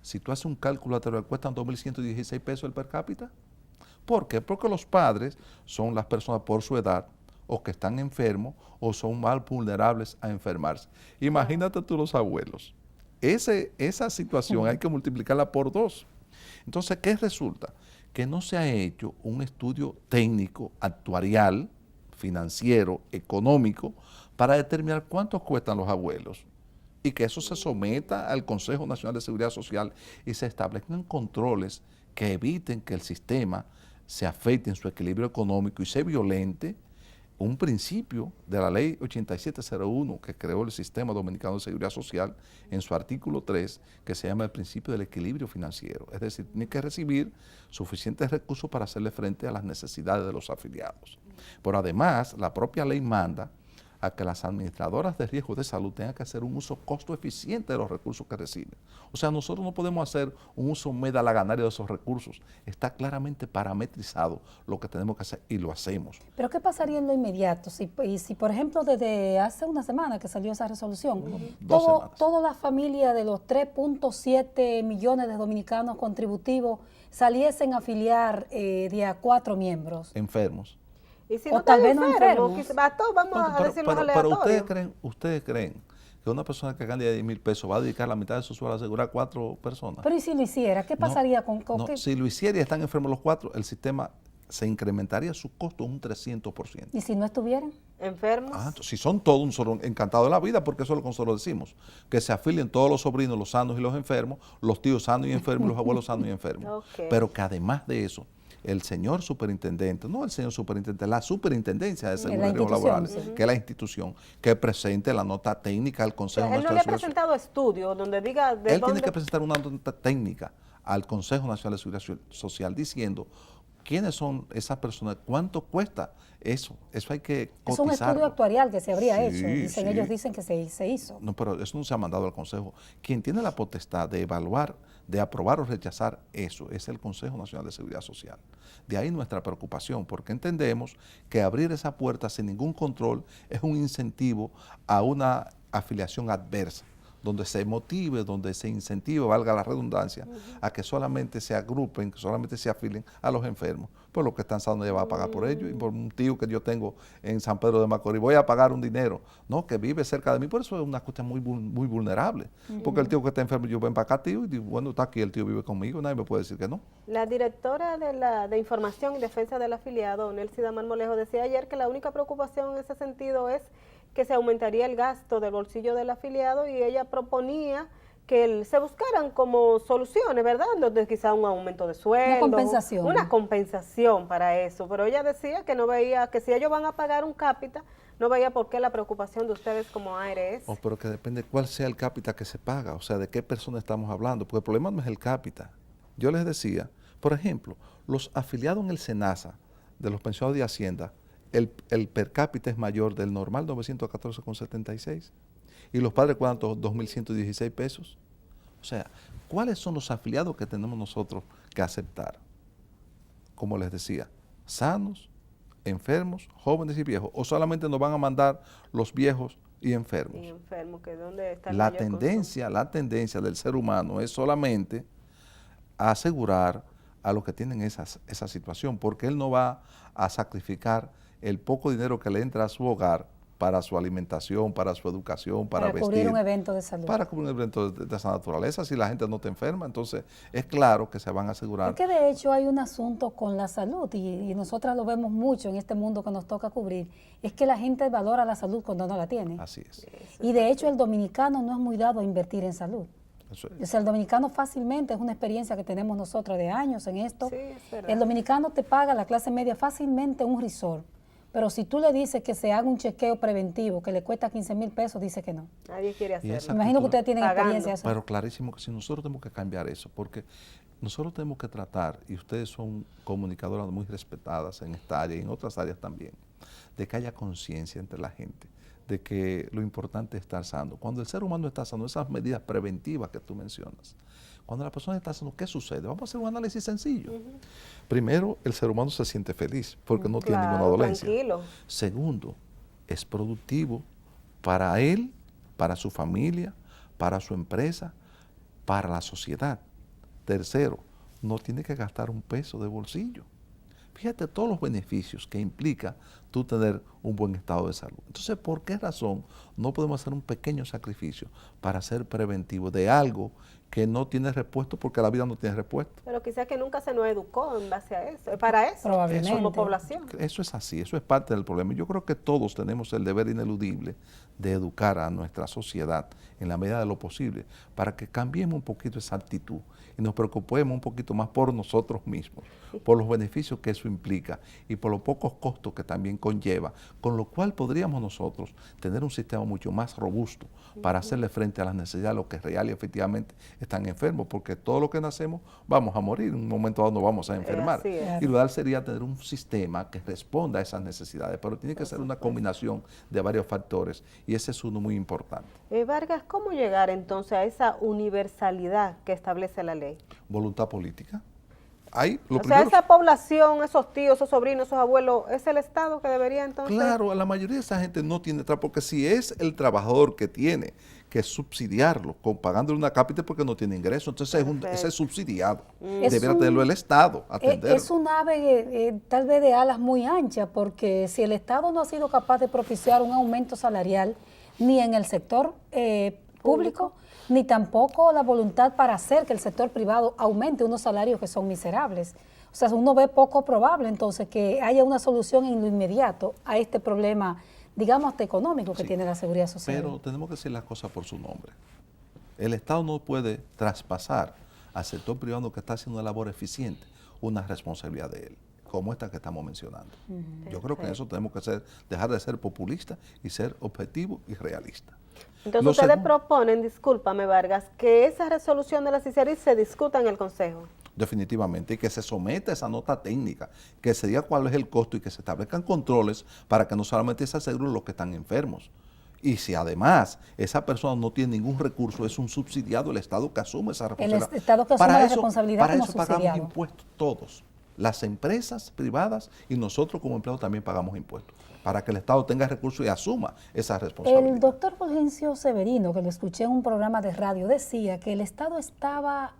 si tú haces un cálculo lateral, cuestan 2.116 pesos el per cápita. ¿Por qué? Porque los padres son las personas por su edad, o que están enfermos, o son más vulnerables a enfermarse. Imagínate tú los abuelos. Esa situación hay que multiplicarla por 2. Entonces, ¿qué resulta? Que no se ha hecho un estudio técnico, actuarial, financiero, económico, para determinar cuánto cuestan los abuelos y que eso se someta al Consejo Nacional de Seguridad Social y se establezcan controles que eviten que el sistema se afecte en su equilibrio económico y se violente un principio de la ley 8701 que creó el Sistema Dominicano de Seguridad Social en su artículo 3, que se llama el principio del equilibrio financiero. Es decir, tiene que recibir suficientes recursos para hacerle frente a las necesidades de los afiliados. Pero además, la propia ley manda a que las administradoras de riesgos de salud tengan que hacer un uso costo eficiente de los recursos que reciben. O sea, nosotros no podemos hacer un uso medalaganario de esos recursos. Está claramente parametrizado lo que tenemos que hacer y lo hacemos. Pero ¿qué pasaría en lo inmediato? Si, por ejemplo, desde hace una semana que salió esa resolución, toda la familia de los 3.7 millones de dominicanos contributivos saliesen a afiliar de a 4 miembros. Enfermos. Y si O no tal están vez no enfermos, enfermos. a todos vamos a decir los aleatorios. Pero ustedes creen que una persona que gane 10,000 pesos va a dedicar la mitad de su sueldo a asegurar 4 personas. Pero ¿y si lo hiciera? ¿Qué pasaría con No, qué? si lo hiciera y están enfermos los 4, el sistema se incrementaría su costo un 300%. ¿Y si no estuvieran? Enfermos. Entonces, si son todos un solo encantado de la vida, porque eso es lo que nosotros decimos, que se afilien todos los sobrinos, los sanos y los enfermos, los tíos sanos y enfermos, los abuelos sanos y enfermos. Okay. Pero que además de eso, el señor superintendente, no el señor superintendente, la superintendencia de seguridad laboral, que es la institución, que presente la nota técnica al Consejo Nacional. Él no le ha presentado estudios donde diga de Él dónde... tiene que presentar una nota técnica al Consejo Nacional de Seguridad Social diciendo quiénes son esas personas, cuánto cuesta eso. Eso hay que cotizarlo. Es un estudio actuarial que se habría hecho. Sí. Ellos dicen que se hizo. No, pero eso no se ha mandado al Consejo. Quien tiene la potestad de evaluar, de aprobar o rechazar eso, es el Consejo Nacional de Seguridad Social. De ahí nuestra preocupación, porque entendemos que abrir esa puerta sin ningún control es un incentivo a una afiliación adversa, donde se motive, donde se incentive, valga la redundancia, a que solamente se agrupen, que solamente se afilien a los enfermos. Por lo que están sanos ya va a pagar por ello, y por un tío que yo tengo en San Pedro de Macorís, voy a pagar un dinero, ¿no? Que vive cerca de mí, por eso es una cuestión muy vulnerable, porque el tío que está enfermo, yo ven para acá, tío, y digo, bueno, está aquí, el tío vive conmigo, nadie me puede decir que no. La directora de Información y Defensa del Afiliado, Nelsida Marmolejo, decía ayer que la única preocupación en ese sentido es que se aumentaría el gasto del bolsillo del afiliado, y ella proponía que se buscaran como soluciones, ¿verdad? Donde quizá un aumento de sueldo. Una compensación para eso. Pero ella decía que no veía, que si ellos van a pagar un cápita, no veía por qué la preocupación de ustedes como ARS. Oh, pero que depende cuál sea el cápita que se paga, o sea, de qué persona estamos hablando, porque el problema no es el cápita. Yo les decía, por ejemplo, los afiliados en el SENASA de los pensionados de Hacienda, el per cápita es mayor del normal, 914,76. ¿Y los padres cuántos? 2.116 pesos. O sea, ¿cuáles son los afiliados que tenemos nosotros que aceptar? Como les decía, sanos, enfermos, jóvenes y viejos. ¿O solamente nos van a mandar los viejos y enfermos? Y enfermos, que ¿dónde está el la mayor tendencia del ser humano es solamente asegurar a los que tienen esa situación, porque él no va a sacrificar el poco dinero que le entra a su hogar para su alimentación, para su educación, para vestir. Para cubrir un evento de salud. Para cubrir un evento de esa naturaleza, si la gente no te enferma, entonces es claro que se van a asegurar. Es que de hecho hay un asunto con la salud, y nosotras lo vemos mucho en este mundo que nos toca cubrir, es que la gente valora la salud cuando no la tiene. Así es. Y de hecho el dominicano no es muy dado a invertir en salud. Eso es. O sea, el dominicano fácilmente, es una experiencia que tenemos nosotros de años en esto, Sí, es verdad. el dominicano te paga, la clase media, fácilmente un resort. Pero si tú le dices que se haga un chequeo preventivo que le cuesta 15,000 pesos, dice que no. Nadie quiere Y esa hacerlo. Me imagino que cultura- ustedes tienen Pagando. experiencia de eso. Pero clarísimo que si nosotros tenemos que cambiar eso, porque nosotros tenemos que tratar, y ustedes son comunicadoras muy respetadas en esta área y en otras áreas también, de que haya conciencia entre la gente, de que lo importante es estar sano. Cuando el ser humano está sano, esas medidas preventivas que tú mencionas, cuando la persona está sano, ¿qué sucede? Vamos a hacer un análisis sencillo. Primero, el ser humano se siente feliz porque no tiene ninguna dolencia. Tranquilo. Segundo, es productivo para él, para su familia, para su empresa, para la sociedad. Tercero, no tiene que gastar un peso de bolsillo. Fíjate todos los beneficios que implica tú tener un buen estado de salud. Entonces, ¿por qué razón no podemos hacer un pequeño sacrificio para ser preventivo de algo que no tiene respuesta, porque la vida no tiene respuesta? Pero quizás que nunca se nos educó en base a eso, para eso, Probablemente. como población. Eso es así, eso es parte del problema. Yo creo que todos tenemos el deber ineludible de educar a nuestra sociedad en la medida de lo posible para que cambiemos un poquito esa actitud y nos preocupemos un poquito más por nosotros mismos, por los beneficios que eso implica y por los pocos costos que también conlleva, con lo cual podríamos nosotros tener un sistema mucho más robusto para hacerle frente a las necesidades de los que real y efectivamente están enfermos, porque todo lo que nacemos vamos a morir, en un momento dado nos vamos a enfermar. Así es. Y lo ideal sería tener un sistema que responda a esas necesidades, pero tiene que ser una combinación de varios factores y ese es uno muy importante. Vargas, ¿cómo llegar entonces a esa universalidad que establece la ley? Voluntad política. Ahí, lo O sea, primero, esa población, esos tíos, esos sobrinos, esos abuelos, ¿es el Estado que debería entonces? claro, la mayoría de esa gente no tiene trabajo, porque si es el trabajador que tiene que subsidiarlo, pagándole una cápita porque no tiene ingreso, entonces ese es subsidiado. Es Debería un- tenerlo el Estado, atenderlo. Es un ave tal vez de alas muy anchas, porque si el Estado no ha sido capaz de propiciar un aumento salarial, ni en el sector público, ni tampoco la voluntad para hacer que el sector privado aumente unos salarios que son miserables. O sea, uno ve poco probable entonces que haya una solución en lo inmediato a este problema, digamos, hasta económico que Sí, tiene la seguridad social. Pero tenemos que decir las cosas por su nombre. El Estado no puede traspasar al sector privado que está haciendo una labor eficiente una responsabilidad de él, como esta que estamos mencionando. Yo creo que en eso tenemos que dejar de ser populistas y ser objetivos y realistas. Entonces ustedes proponen, discúlpame Vargas, que esa resolución de la CICERI se discuta en el Consejo. Definitivamente, y que se someta a esa nota técnica, que se diga cuál es el costo y que se establezcan controles para que no solamente se aseguren los que están enfermos. Y si además esa persona no tiene ningún recurso, es un subsidiado, el Estado que asume esa responsabilidad. El Estado que asume la responsabilidad como subsidiado. Para eso pagamos impuestos todos, las empresas privadas y nosotros como empleados también pagamos impuestos, para que el Estado tenga recursos y asuma esa responsabilidad. El doctor Fulgencio Severino, que lo escuché en un programa de radio, decía que el Estado estaba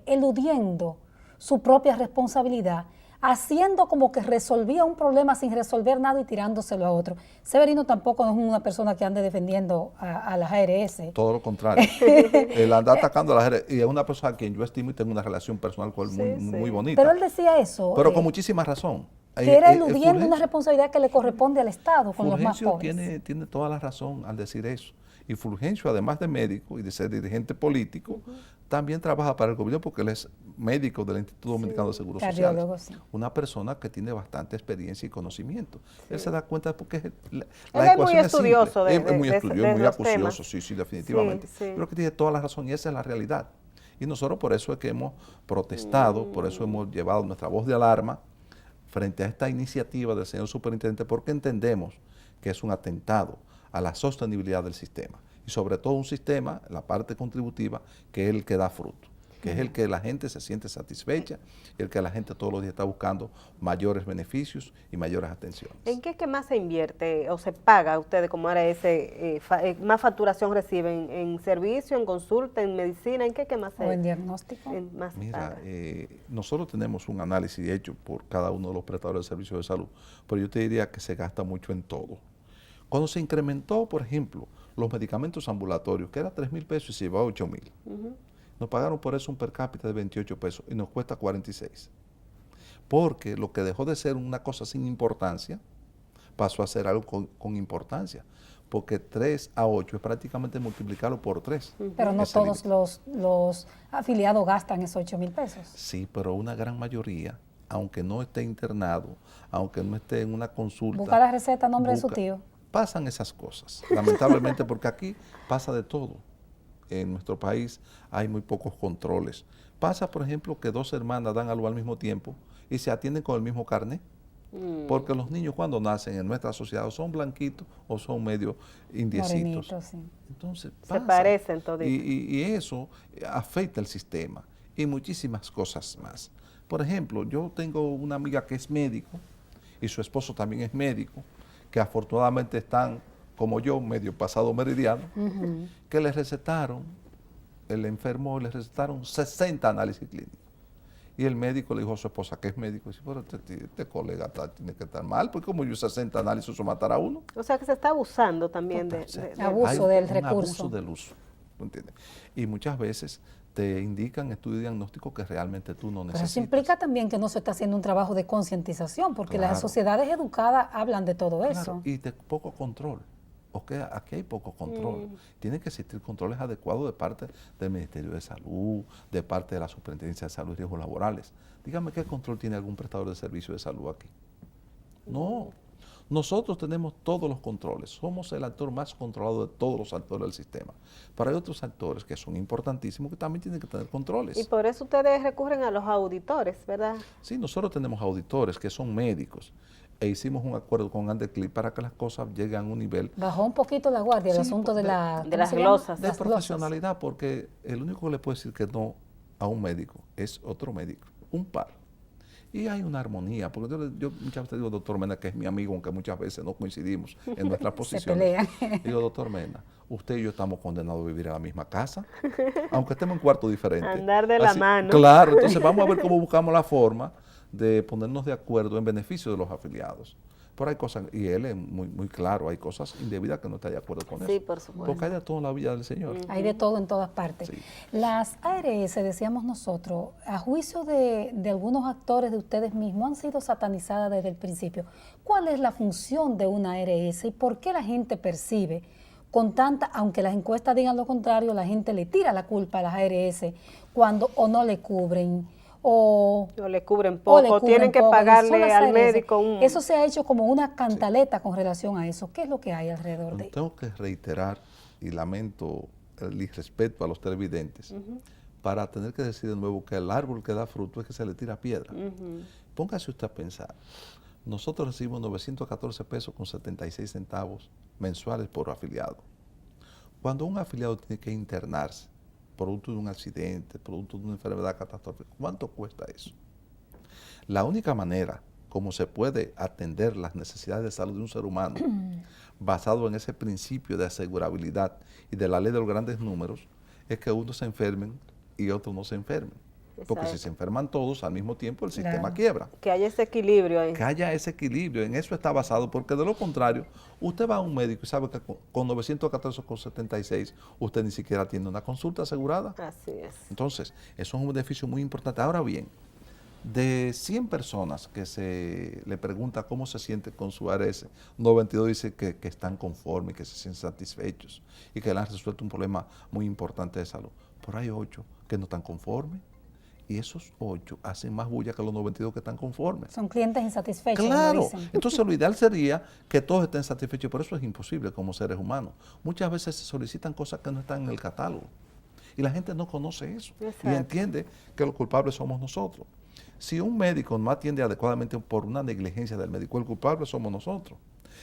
eludiendo su propia responsabilidad, haciendo como que resolvía un problema sin resolver nada y tirándoselo a otro. Severino tampoco es una persona que ande defendiendo a las ARS. Todo lo contrario. Él anda atacando a las ARS y es una persona a quien yo estimo y tengo una relación personal con él muy bonita. Pero él decía eso. Pero con muchísima razón. Que era eludiendo una responsabilidad que le corresponde al Estado con los más pobres. Tiene toda la razón al decir eso. Y Fulgencio, además de médico y de ser dirigente político, también trabaja para el gobierno porque él es médico del Instituto Dominicano de Seguro Social. Sí. Una persona que tiene bastante experiencia y conocimiento. Él se da cuenta porque la ecuación es estudioso es muy estudioso, de muy los acucioso, temas. sí, definitivamente. Creo que tiene toda la razón y esa es la realidad. Y nosotros por eso es que hemos protestado, por eso hemos llevado nuestra voz de alarma frente a esta iniciativa del señor superintendente, porque entendemos que es un atentado a la sostenibilidad del sistema. Y sobre todo un sistema, la parte contributiva, que es el que da fruto, que es el que la gente se siente satisfecha y el que la gente todos los días está buscando mayores beneficios y mayores atenciones. ¿En qué más se invierte o se paga ustedes como ARS, más facturación reciben? ¿En servicio, en consulta, en medicina? ¿En qué más se ¿O en diagnóstico? Mira, nosotros tenemos un análisis hecho por cada uno de los prestadores de servicios de salud, pero yo te diría que se gasta mucho en todo. Cuando se incrementó, por ejemplo, los medicamentos ambulatorios, que era 3,000 pesos y se llevaba 8,000, nos pagaron por eso un per cápita de 28 pesos y nos cuesta 46. Porque lo que dejó de ser una cosa sin importancia, pasó a ser algo con importancia. Porque 3 a 8 es prácticamente multiplicarlo por 3. Pero no todos los afiliados gastan esos 8,000 pesos. Sí, pero una gran mayoría, aunque no esté internado, aunque no esté en una consulta. Busca la receta a nombre de su tío. Pasan esas cosas, lamentablemente, porque aquí pasa de todo. En nuestro país hay muy pocos controles. Pasa, por ejemplo, que 2 hermanas dan a luz al mismo tiempo y se atienden con el mismo carnet. Porque los niños cuando nacen en nuestra sociedad o son blanquitos o son medio indiecitos. Sí. Entonces pasa. Se parecen todos. Y eso afecta el sistema y muchísimas cosas más. Por ejemplo, yo tengo una amiga que es médico y su esposo también es médico, que afortunadamente están, como yo, medio pasado meridiano, que le recetaron, el enfermo le recetaron 60 análisis clínicos. Y el médico le dijo a su esposa, que es médico, dice, pero este colega tiene que estar mal, porque como yo 60 análisis, eso matará a uno. O sea que se está abusando también de abuso del recurso. Abuso del uso, ¿entiendes? Y muchas veces te indican estudios diagnósticos que realmente tú no necesitas. Pero eso implica también que no se está haciendo un trabajo de concientización, porque las sociedades educadas hablan de todo eso. Y de poco control. Aquí hay poco control. Tienen que existir controles adecuados de parte del Ministerio de Salud, de parte de la Superintendencia de Salud y Riesgos Laborales. Dígame qué control tiene algún prestador de servicio de salud aquí. No. Nosotros tenemos todos los controles. Somos el actor más controlado de todos los actores del sistema. Pero hay otros actores que son importantísimos que también tienen que tener controles. Y por eso ustedes recurren a los auditores, ¿verdad? Sí, nosotros tenemos auditores que son médicos. E hicimos un acuerdo con Andeclip para que las cosas lleguen a un nivel. Bajó un poquito la guardia el asunto de las glosas. De profesionalidad, porque el único que le puede decir que no a un médico es otro médico, un par. Y hay una armonía, porque yo muchas veces digo, doctor Mena, que es mi amigo, aunque muchas veces no coincidimos en nuestras posiciones. Digo, doctor Mena, usted y yo estamos condenados a vivir en la misma casa, aunque estemos en cuartos diferentes. Andar de la mano. Claro, entonces vamos a ver cómo buscamos la forma de ponernos de acuerdo en beneficio de los afiliados. Pero hay cosas, y él es muy claro, hay cosas indebidas que no está de acuerdo con eso. Sí, por supuesto. Porque hay de todo en la vida del Señor. Hay de todo en todas partes. Sí. Las ARS, decíamos nosotros, a juicio de algunos actores de ustedes mismos, han sido satanizadas desde el principio. ¿Cuál es la función de una ARS y por qué la gente percibe con tanta, aunque las encuestas digan lo contrario, la gente le tira la culpa a las ARS cuando o no le cubren, o le cubren o poco, le cubren tienen que poco. pagarle Solo al hacer médico eso se ha hecho como una cantaleta con relación a eso. ¿Qué es lo que hay alrededor de ello? Tengo que reiterar, y lamento el irrespeto a los televidentes, para tener que decir de nuevo que el árbol que da fruto es que se le tira piedra. Póngase usted a pensar, nosotros recibimos 914 pesos con 76 centavos mensuales por afiliado. Cuando un afiliado tiene que internarse, producto de un accidente, producto de una enfermedad catastrófica, ¿cuánto cuesta eso? La única manera como se puede atender las necesidades de salud de un ser humano, basado en ese principio de asegurabilidad y de la ley de los grandes números, es que unos se enfermen y otros no se enfermen. Porque si se enferman todos al mismo tiempo, el sistema quiebra. Que haya ese equilibrio ahí. Que haya ese equilibrio, en eso está basado, porque de lo contrario, usted va a un médico y sabe que con 914,76 usted ni siquiera tiene una consulta asegurada. Así es. Entonces, eso es un beneficio muy importante. Ahora bien, de 100 personas que se le pregunta cómo se siente con su ARS, 92 dice que están conformes, que se sienten satisfechos y que le han resuelto un problema muy importante de salud. Pero hay 8 que no están conformes. Y esos 8 hacen más bulla que los 92 que están conformes. Son clientes insatisfechos. Claro. Entonces lo ideal sería que todos estén satisfechos, pero eso es imposible como seres humanos. Muchas veces se solicitan cosas que no están en el catálogo. Y la gente no conoce eso. Exacto. Y entiende que los culpables somos nosotros. Si un médico no atiende adecuadamente por una negligencia del médico, el culpable somos nosotros.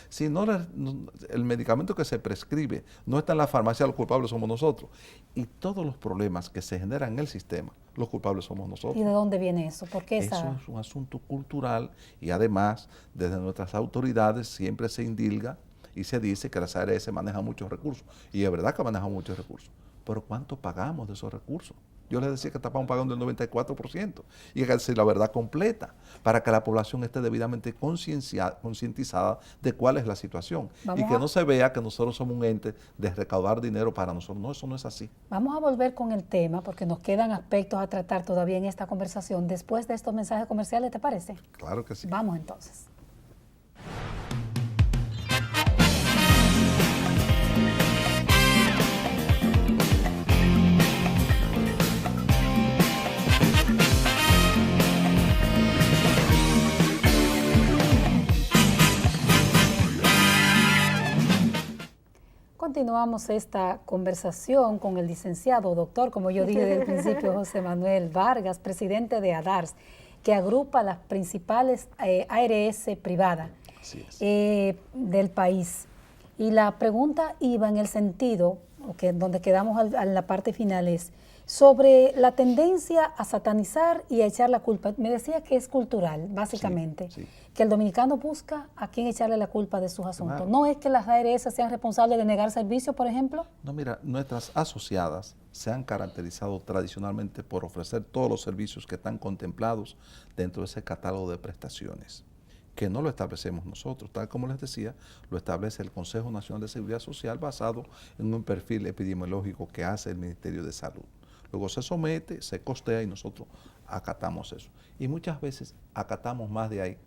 Si no el medicamento que se prescribe no está en la farmacia, los culpables somos nosotros. Y todos los problemas que se generan en el sistema, los culpables somos nosotros. ¿Y de dónde viene eso? ¿Por qué eso es un asunto cultural y además desde nuestras autoridades siempre se indilga y se dice que las ARS manejan muchos recursos. Y es verdad que manejan muchos recursos. Pero ¿cuánto pagamos de esos recursos? Yo les decía que estábamos pagando el 94%. Y hay que decir la verdad completa para que la población esté debidamente concientizada de cuál es la situación. Y que no se vea que nosotros somos un ente de recaudar dinero para nosotros. No, eso no es así. Vamos a volver con el tema porque nos quedan aspectos a tratar todavía en esta conversación después de estos mensajes comerciales, ¿te parece? Claro que sí. Vamos entonces. Continuamos esta conversación con el licenciado doctor, como yo dije desde el principio, José Manuel Vargas, presidente de ADARS, que agrupa las principales ARS privadas del país. Y la pregunta iba en el sentido, donde quedamos en la parte final, es sobre la tendencia a satanizar y a echar la culpa. Me decía que es cultural, básicamente, que el dominicano busca a quién echarle la culpa de sus asuntos. Claro. ¿No es que las ARS sean responsables de negar servicios, por ejemplo? No, mira, nuestras asociadas se han caracterizado tradicionalmente por ofrecer todos los servicios que están contemplados dentro de ese catálogo de prestaciones, que no lo establecemos nosotros, tal como les decía, lo establece el Consejo Nacional de Seguridad Social basado en un perfil epidemiológico que hace el Ministerio de Salud. Luego se somete, se costea y nosotros acatamos eso. Y muchas veces acatamos más de ahí.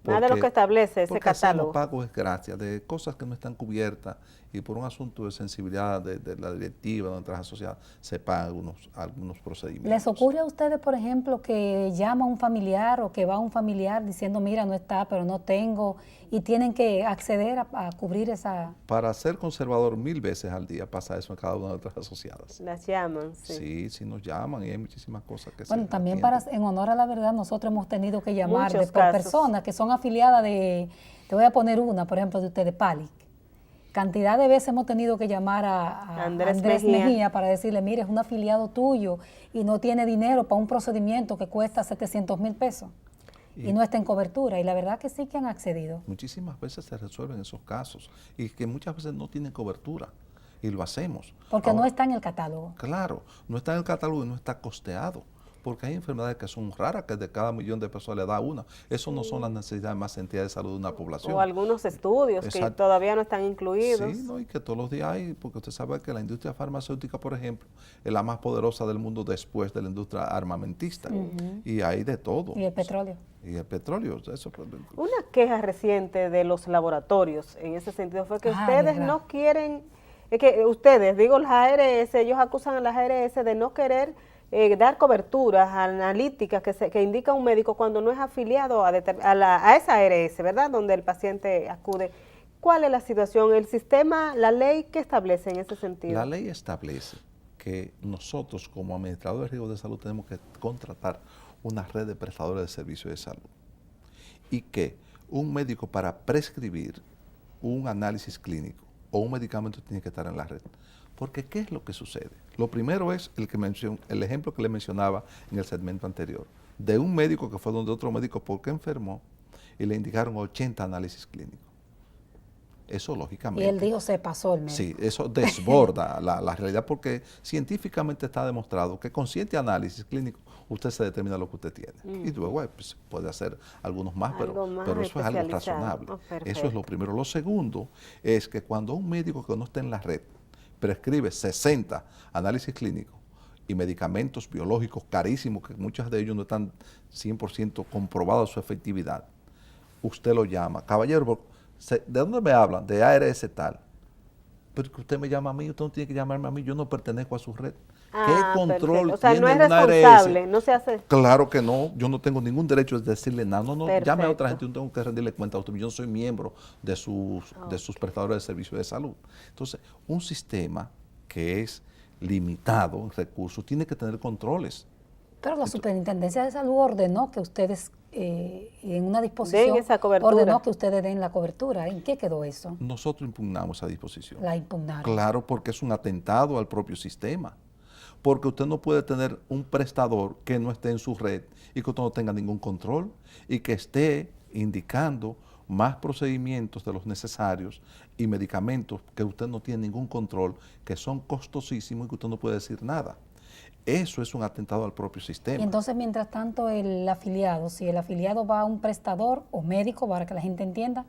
Más de lo que establece ese catálogo. Porque hacemos pagos gracias de cosas que no están cubiertas y por un asunto de sensibilidad de la directiva de nuestras asociadas se pagan algunos procedimientos. ¿Les ocurre a ustedes, por ejemplo, que llama a un familiar o que va a un familiar diciendo, mira, no está, pero no tengo, y tienen que acceder a cubrir esa...? Para ser conservador 1000 veces al día pasa eso en cada una de nuestras asociadas. Las llaman, sí. Sí, nos llaman y hay muchísimas cosas que bueno, también atienden. En honor a la verdad, nosotros hemos tenido que llamar por personas que son afiliadas de, te voy a poner una, por ejemplo, de ustedes, PALIC. Cantidad de veces hemos tenido que llamar a Andrés Mejía para decirle, mire, es un afiliado tuyo y no tiene dinero para un procedimiento que cuesta 700,000 pesos y no está en cobertura. Y la verdad que sí que han accedido. Muchísimas veces se resuelven esos casos y que muchas veces no tienen cobertura y lo hacemos. Porque ahora, no está en el catálogo. Claro, no está en el catálogo y no está costeado. Porque hay enfermedades que son raras, que de cada 1,000,000 de personas le da una. Eso no son las necesidades más sentidas de salud de una población. O algunos estudios que todavía no están incluidos. Sí, no, y que todos los días hay, porque usted sabe que la industria farmacéutica, por ejemplo, es la más poderosa del mundo después de la industria armamentista. Y hay de todo. Y el petróleo. Y el petróleo. Eso. Una queja reciente de los laboratorios en ese sentido fue que ustedes no quieren, es que ustedes, digo las ARS, ellos acusan a las ARS de no querer dar coberturas analíticas que indica un médico cuando no es afiliado a esa ARS, ¿verdad? Donde el paciente acude. ¿Cuál es la situación? ¿El sistema, la ley, qué establece en ese sentido? La ley establece que nosotros como administradores de riesgos de salud tenemos que contratar una red de prestadores de servicios de salud y que un médico para prescribir un análisis clínico o un medicamento tiene que estar en la red. Porque ¿qué es lo que sucede? Lo primero es el ejemplo que le mencionaba en el segmento anterior, de un médico que fue donde otro médico porque enfermó y le indicaron 80 análisis clínicos. Eso lógicamente. Y él dijo, se pasó el médico. Sí, eso desborda la realidad porque científicamente está demostrado que con 7 análisis clínicos usted se determina lo que usted tiene. Y luego pues, puede hacer algunos más, pero eso es algo razonable. Eso es lo primero. Lo segundo es que cuando un médico que no está en la red prescribe 60 análisis clínicos y medicamentos biológicos carísimos, que muchos de ellos no están 100% comprobados su efectividad, usted lo llama, caballero, ¿de dónde me hablan? De ARS tal. Pero que usted me llama a mí, usted no tiene que llamarme a mí, yo no pertenezco a su red. ¿Qué control o sea, tiene no es una responsable, ARS? no se hace. Claro que no, yo no tengo ningún derecho de decirle nada. No, Perfecto. llame a otra gente, yo no tengo que rendirle cuenta a usted. Yo no soy miembro de sus prestadores de servicios de salud. Entonces, un sistema que es limitado en recursos tiene que tener controles. Pero la Superintendencia de Salud ordenó que ustedes, en una disposición, esa cobertura. ordenó que ustedes den la cobertura. ¿En qué quedó eso? Nosotros impugnamos esa disposición. La impugnaron. Claro, porque es un atentado al propio sistema. Porque usted no puede tener un prestador que no esté en su red y que usted no tenga ningún control y que esté indicando más procedimientos de los necesarios y medicamentos que usted no tiene ningún control, que son costosísimos y que usted no puede decir nada. Eso es un atentado al propio sistema. Y entonces, mientras tanto, el afiliado, si el afiliado va a un prestador o médico, para que la gente entienda,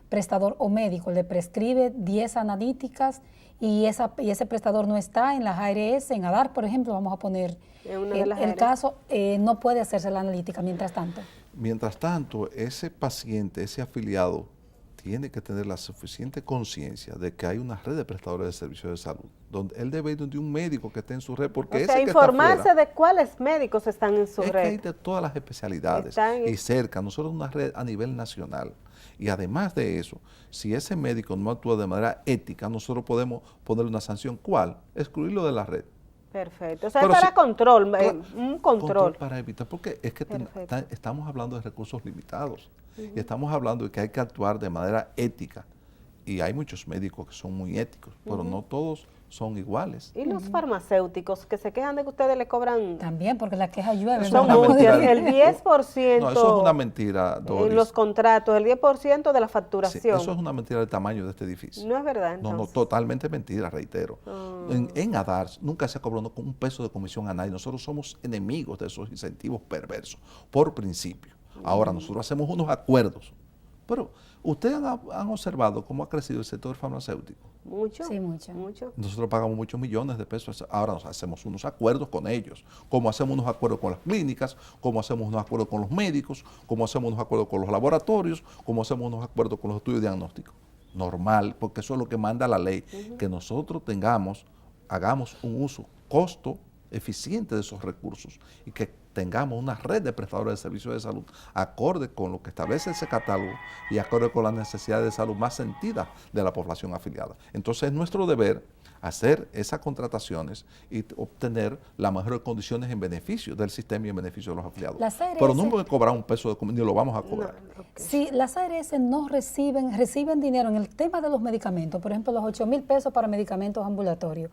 prestador o médico, le prescribe 10 analíticas y ese prestador no está en las ARS, en ADAR, por ejemplo, vamos a poner el caso, no puede hacerse la analítica mientras tanto. Mientras tanto, ese paciente, ese afiliado, tiene que tener la suficiente conciencia de que hay una red de prestadores de servicios de salud, donde él debe ir de un médico que esté en su red, porque ese que informarse está fuera, de cuáles médicos están en su red. Que hay de todas las especialidades y cerca, nosotros una red a nivel nacional. Y además de eso, si ese médico no actúa de manera ética, nosotros podemos ponerle una sanción. ¿Cuál? Excluirlo de la red. Perfecto. O sea, es para control, un control. Para evitar, porque es que estamos hablando de recursos limitados y estamos hablando de que hay que actuar de manera ética. Y hay muchos médicos que son muy éticos, pero no todos son iguales. Y los farmacéuticos que se quejan de que ustedes le cobran... También, porque la queja llueve. Son muchas, el 10%... No, eso es una mentira, Doris. En los contratos, el 10% de la facturación. Sí, eso es una mentira del tamaño de este edificio. No es verdad, entonces. No, totalmente mentira, reitero. En ADAR nunca se ha cobrado un peso de comisión a nadie. Nosotros somos enemigos de esos incentivos perversos, por principio. Ahora, nosotros hacemos unos acuerdos, pero ustedes han observado cómo ha crecido el sector farmacéutico. Mucho. Sí, mucho. Nosotros pagamos muchos millones de pesos. Ahora nos hacemos unos acuerdos con ellos. Como hacemos unos acuerdos con las clínicas, como hacemos unos acuerdos con los médicos, como hacemos unos acuerdos con los laboratorios, como hacemos unos acuerdos con los estudios diagnósticos. Normal, porque eso es lo que manda la ley, que nosotros hagamos un uso costo eficiente de esos recursos y que tengamos una red de prestadores de servicios de salud acorde con lo que establece ese catálogo y acorde con las necesidades de salud más sentidas de la población afiliada. Entonces es nuestro deber hacer esas contrataciones y obtener las mejores condiciones en beneficio del sistema y en beneficio de los afiliados. Pero no voy a cobrar un peso de comisión, ni lo vamos a cobrar. No, si las ARS no reciben dinero en el tema de los medicamentos, por ejemplo, los 8,000 pesos para medicamentos ambulatorios,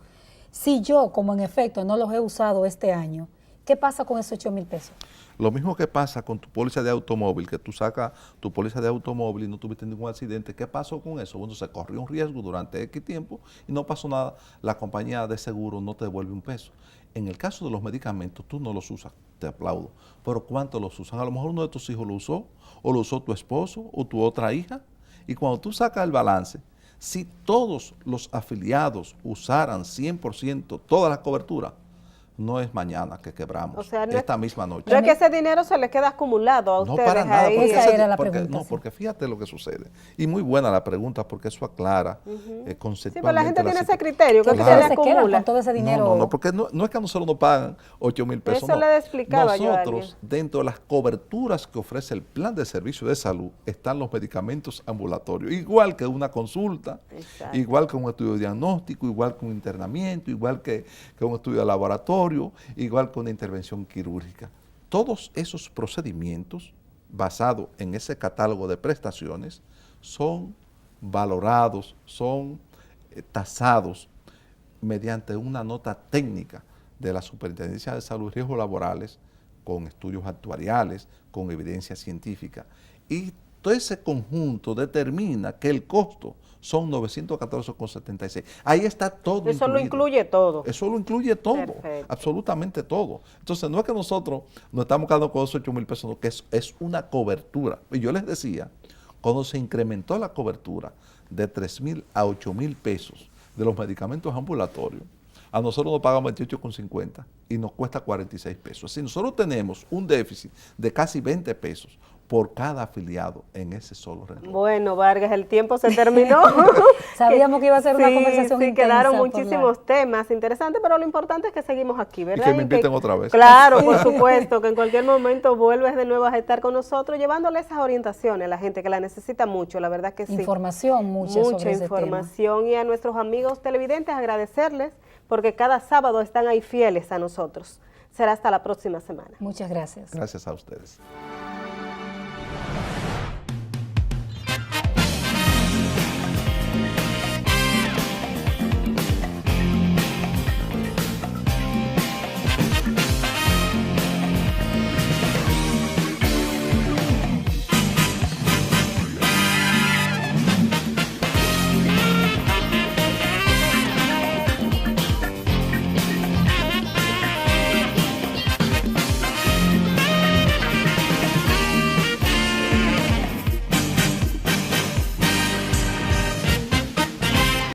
si yo, como en efecto, no los he usado este año, ¿qué pasa con esos 8,000 pesos? Lo mismo que pasa con tu póliza de automóvil, que tú sacas tu póliza de automóvil y no tuviste ningún accidente. ¿Qué pasó con eso? Bueno, se corrió un riesgo durante X tiempo y no pasó nada. La compañía de seguro no te devuelve un peso. En el caso de los medicamentos, tú no los usas, te aplaudo. Pero ¿cuántos los usan? A lo mejor uno de tus hijos lo usó, o lo usó tu esposo, o tu otra hija. Y cuando tú sacas el balance, si todos los afiliados usaran 100% toda la cobertura, no es mañana que quebramos, O sea, no esta misma noche. No es que ese dinero se le queda acumulado a ustedes. No, para nada, ahí. porque, Esa era la pregunta, no, sí. porque fíjate lo que sucede. Y muy buena la pregunta, porque eso aclara Sí, conceptualmente. pero la gente tiene ese situación. criterio, que Que se Claro. le ustedes se quedan acumula. con todo ese dinero. No, porque no es que a nosotros nos pagan 8,000 pesos. Eso no. le explicaba yo a Nosotros, alguien. dentro de las coberturas que ofrece el plan de servicio de salud, están los medicamentos ambulatorios. Igual que una consulta, Exacto. igual que un estudio de diagnóstico, igual que un internamiento, igual que un estudio de laboratorio, igual que una intervención quirúrgica. Todos esos procedimientos, basados en ese catálogo de prestaciones, son valorados, son tasados mediante una nota técnica de la Superintendencia de Salud y Riesgos Laborales, con estudios actuariales, con evidencia científica. Y todo ese conjunto determina que el costo son 914,76. Ahí está todo Eso lo incluido. incluye todo. Eso lo incluye todo, Perfecto. absolutamente todo. Entonces, no es que nosotros nos estamos quedando con esos 8,000 pesos, no, que es una cobertura. Y yo les decía, cuando se incrementó la cobertura de 3,000 a 8,000 pesos de los medicamentos ambulatorios, a nosotros nos pagan 28,50 y nos cuesta 46 pesos. Si nosotros tenemos un déficit de casi 20 pesos por cada afiliado en ese solo renglón. Bueno, Vargas, el tiempo se terminó. Sabíamos que iba a ser una Sí, conversación sí, intensa quedaron por muchísimos temas interesantes, pero lo importante es que seguimos aquí, ¿verdad? Y que me inviten otra vez. Claro, por supuesto, que en cualquier momento vuelves de nuevo a estar con nosotros, llevándole esas orientaciones a la gente que la necesita mucho, la verdad que sí. Información, mucha sobre ese información. Y a nuestros amigos televidentes agradecerles, porque cada sábado están ahí fieles a nosotros. Será hasta la próxima semana. tema. Muchas gracias. Gracias a ustedes.